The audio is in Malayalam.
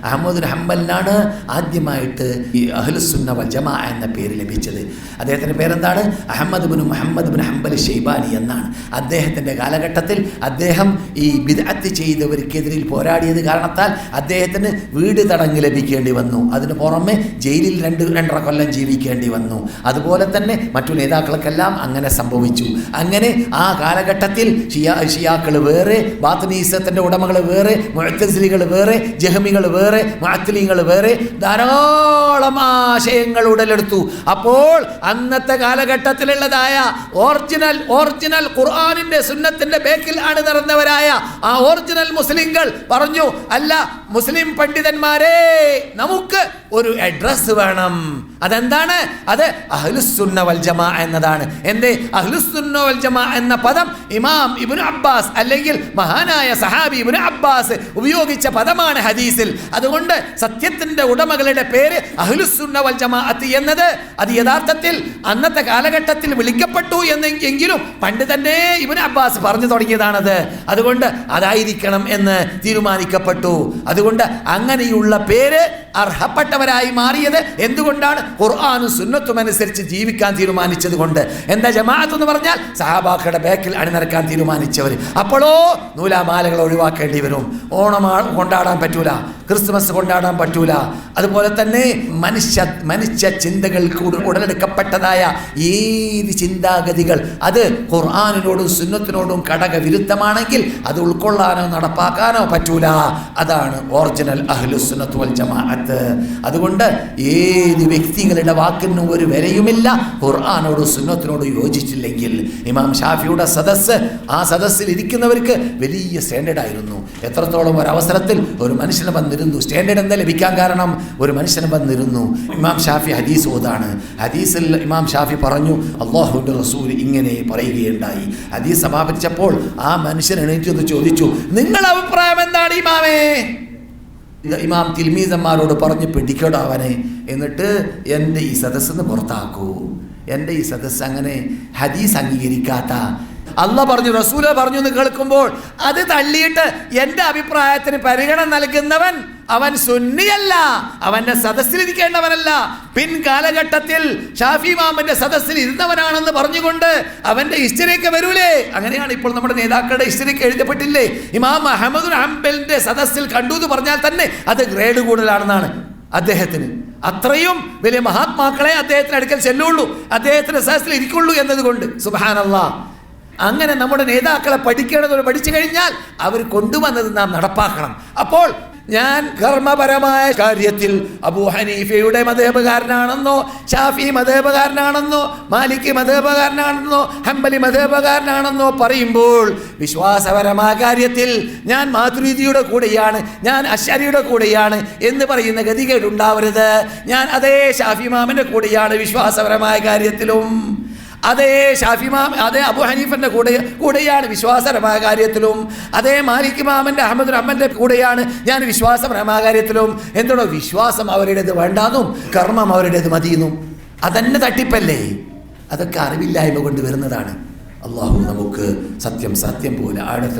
അഹ്മദ് ഹംബലിനാണ് ആദ്യമായിട്ട് ഈ അഹ്ലുസുന്ന വൽ ജമാഅ എന്ന പേര് ലഭിച്ചത്. അദ്ദേഹത്തിൻ്റെ പേരെന്താണ്? Ahmad bin Muhammad bin Hanbal Shaybani എന്നാണ്. അദ്ദേഹത്തിൻ്റെ കാലഘട്ടത്തിൽ അദ്ദേഹം ഈ ബിദ്അത്ത് ചെയ്തവർക്കെതിരിൽ പോരാടിയത് കാരണത്താൽ അദ്ദേഹത്തിന് വീട് തടങ്ക് ലഭിക്കേണ്ടി വന്നു. അതിന് പുറമെ ജയിലിൽ 2-2.5 കൊല്ലം ജീവിക്കേണ്ടി വന്നു. അതുപോലെ തന്നെ മറ്റു നേതാക്കൾക്കെല്ലാം അങ്ങനെ സംഭവിച്ചു. അങ്ങനെ ആ കാലഘട്ടത്തിൽ ഷിയാക്കൾ വേറെ, ബാത്തിനീസത്തിൻ്റെ ഉടമകൾ വേറെ, മുഅ്തസിലികൾ വേറെ, ജഹ്മികൾ വേറെ, മുഅ്തലിങ്ങൾ വേറെ, ധാരാളം ആശയങ്ങൾ ഉടലെടുത്തു. അപ്പോൾ അന്നത്തെ കാലഘട്ടത്തിലുള്ളതായ ഒറിജിനൽ ഖുർആനിന്റെ സുന്നത്തിന്റെ ബേക്കിൽ ആണ് നടന്നവരായ ആ ഒറിജിനൽ മുസ്ലിങ്ങൾ പറഞ്ഞു, അല്ല മുസ്ലിം പണ്ഡിതന്മാരെ, നമുക്ക് ഒരു അഡ്രസ് വേണം. അതെന്താണ്? അത് അഹ്ലുസുന്ന വൽ ജമാഅ എന്നതാണ്. എന്തേ അഹ്ലുസുന്ന വൽ ജമാഅ എന്ന പദം ഇമാം ഇബ്നു അബ്ബാസ് അല്ലെങ്കിൽ മഹാനായ സഹാബി ഇബ്നു അബ്ബാസ് ഉപയോഗിച്ച പദമാണ് ഹദീസിൽ. അതുകൊണ്ട് സത്യത്തിന്റെ ഉടമകളുടെ പേര് അഹ്ലുസുന്ന വൽ ജമാഅത്ത് എന്നത് അത് യഥാർത്ഥത്തിൽ അന്നത്തെ കാലഘട്ടത്തിൽ വിളിക്കപ്പെട്ടു എന്നെങ്കിലും പണ്ട് തന്നെ ഇബ്നു അബ്ബാസ് പറഞ്ഞു തുടങ്ങിയതാണത്. അതുകൊണ്ട് അതായിരിക്കണം എന്ന് തീരുമാനിക്കപ്പെട്ടു. അതുകൊണ്ട് അങ്ങനെയുള്ള പേര് അർഹപ്പെട്ടവരായി മാറിയത് എന്തുകൊണ്ടാണ്? ഖുർആനും സുന്നത്തും അനുസരിച്ച് ജീവിക്കാൻ തീരുമാനിച്ചത് കൊണ്ട്. എന്താ ജമാഅത്ത് എന്ന് പറഞ്ഞാൽ? സഹാബാക്കളുടെ ബാക്കിൽ അണിനിരക്കാൻ തീരുമാനിച്ചവർ. അപ്പോഴോ നൂലാമാലകൾ ഒഴിവാക്കേണ്ടി വരും. ഓണം കൊണ്ടാടാൻ പറ്റൂല, ക്രിസ്മസ് കൊണ്ടാടാൻ പറ്റൂല. അതുപോലെ തന്നെ മനുഷ്യ ചിന്തകൾക്ക് ഉടലെടുക്കപ്പെട്ടതായ ഏത് ചിന്താഗതികൾ അത് ഖുർആനിനോടും സുന്നത്തിനോടും ഘടകവിരുദ്ധമാണെങ്കിൽ അത് ഉൾക്കൊള്ളാനോ നടപ്പാക്കാനോ പറ്റൂല. അതാണ് ഒറിജിനൽ അഹ്ലുസുന്നത്ത് വൽ ജമാഅത്ത്. അതുകൊണ്ട് ഏത് വ്യക്തികളുടെ വാക്കിനും ഒരു വിലയുമില്ല ഖുർആനോടും സുന്നത്തിനോടും യോജിച്ചില്ലെങ്കിൽ. ഇമാം ഷാഫിയുടെ സദസ്സ്, ആ സദസ്സിൽ ഇരിക്കുന്നവർക്ക് വലിയ സ്റ്റാൻഡേർഡ് ആയിരുന്നു. എത്രത്തോളം ഒരവസരത്തിൽ ഒരു മനുഷ്യന് വന്നിരുന്നു. സ്റ്റാൻഡേർഡ് എന്താ ലഭിക്കാൻ കാരണം? ഒരു മനുഷ്യന് വന്നിരുന്നു. ഇമാം ഷാഫി ഹദീസ് ഓതാണ്. ഹദീസിൽ ഇമാം ഷാഫി പറഞ്ഞു, അല്ലാഹുവിൻ്റെ റസൂൽ ഇങ്ങനെ പറയുകയുണ്ടായി. ഹദീസ് സമാപിച്ചപ്പോൾ ആ മനുഷ്യൻ എണീറ്റ് ചോദിച്ചു, നിങ്ങളുടെ അഭിപ്രായം എന്താണ് ഇമാമേ? ഇമാം തിൽമീസന്മാരോട് പറഞ്ഞ് പിടിക്കടോ അവനെ, എന്നിട്ട് എൻ്റെ ഈ സദസ്സെന്ന് പുറത്താക്കൂ. എൻ്റെ ഈ സദസ്സ് അങ്ങനെ ഹദീസ് അംഗീകരിക്കാത്ത, അള്ളാഹ് പറഞ്ഞു റസൂല പറഞ്ഞു എന്ന് കേൾക്കുമ്പോൾ അത് തള്ളിയിട്ട് എൻ്റെ അഭിപ്രായത്തിന് പരിഗണന നൽകുന്നവൻ അവൻ സുന്നിയല്ല, അവൻ്റെ സദസ്സിലിരിക്കേണ്ടവനല്ല. പിൻകാലഘട്ടത്തിൽ ഷാഫി ഇമാമിന്റെ സദസ്സിൽ ഇരുന്നവനാണെന്ന് പറഞ്ഞുകൊണ്ട് അവൻ്റെ ഹിസ്റ്ററിയൊക്കെ വരൂലേ? അങ്ങനെയാണ് ഇപ്പോൾ നമ്മുടെ നേതാക്കളുടെ ഹിസ്റ്ററിയൊക്കെ എഴുതപ്പെട്ടില്ലേ? ഇമാം അഹ്മദ് ഹംബലിന്റെ സദസ്സിൽ കണ്ടു എന്ന് പറഞ്ഞാൽ തന്നെ അത് ഗ്രേഡ് കൂടുതലാണെന്നാണ് അദ്ദേഹത്തിന്. അത്രയും വലിയ മഹാത്മാക്കളെ അദ്ദേഹത്തിന് അടുക്കൽ ചെല്ലുള്ളൂ, അദ്ദേഹത്തിന്റെ സദസ്സിൽ ഇരിക്കുള്ളൂ എന്നതുകൊണ്ട്. സുബ്ഹാനല്ലാഹ്. അങ്ങനെ നമ്മുടെ നേതാക്കളെ പഠിക്കേണ്ടത് പഠിച്ചു കഴിഞ്ഞാൽ അവർ കൊണ്ടുവന്നത് നാം നടപ്പാക്കണം. അപ്പോൾ ഞാൻ കർമ്മപരമായ കാര്യത്തിൽ അബൂ ഹനീഫയുടെ മദ്ഹബുകാരനാണെന്നോ, ഷാഫി മദ്ഹബുകാരനാണെന്നോ, മാലിക് മദ്ഹബുകാരനാണെന്നോ, ഹംബലി മദ്ഹബുകാരനാണെന്നോ പറയുമ്പോൾ വിശ്വാസപരമായ കാര്യത്തിൽ ഞാൻ മാതുരിദിയുടെ കൂടെയാണ്, ഞാൻ അശ്അരിയുടെ കൂടെയാണ് എന്ന് പറയുന്ന ഗതികേടുണ്ടാവരുത്. ഞാൻ അതേ ഷാഫി ഇമാമിന്റെ കൂടെയാണ് വിശ്വാസപരമായ കാര്യത്തിലും, അതേ ഷാഫി ഇമാം അതേ അബൂ ഹനീഫന്റെ കൂടെയാണ് വിശ്വാസപരമായ കാര്യത്തിലും, അതേ മാലിക് ഇമാമിന്റെ അഹ്മദ് റഹ്മാന്റെ കൂടെയാണ് ഞാൻ വിശ്വാസപരമായ കാര്യത്തിലും. എന്തോടോ വിശ്വാസം അവരുടേത് വേണ്ടാന്നും കർമ്മം അവരുടേത് മതിയെന്നും. അതന്നെ തട്ടിപ്പല്ലേ? അതൊക്കെ അറിവില്ലായ്മ കൊണ്ട് വരുന്നതാണ്. അള്ളാഹു നമുക്ക് സത്യം പോലെ ആഴത്തിൽ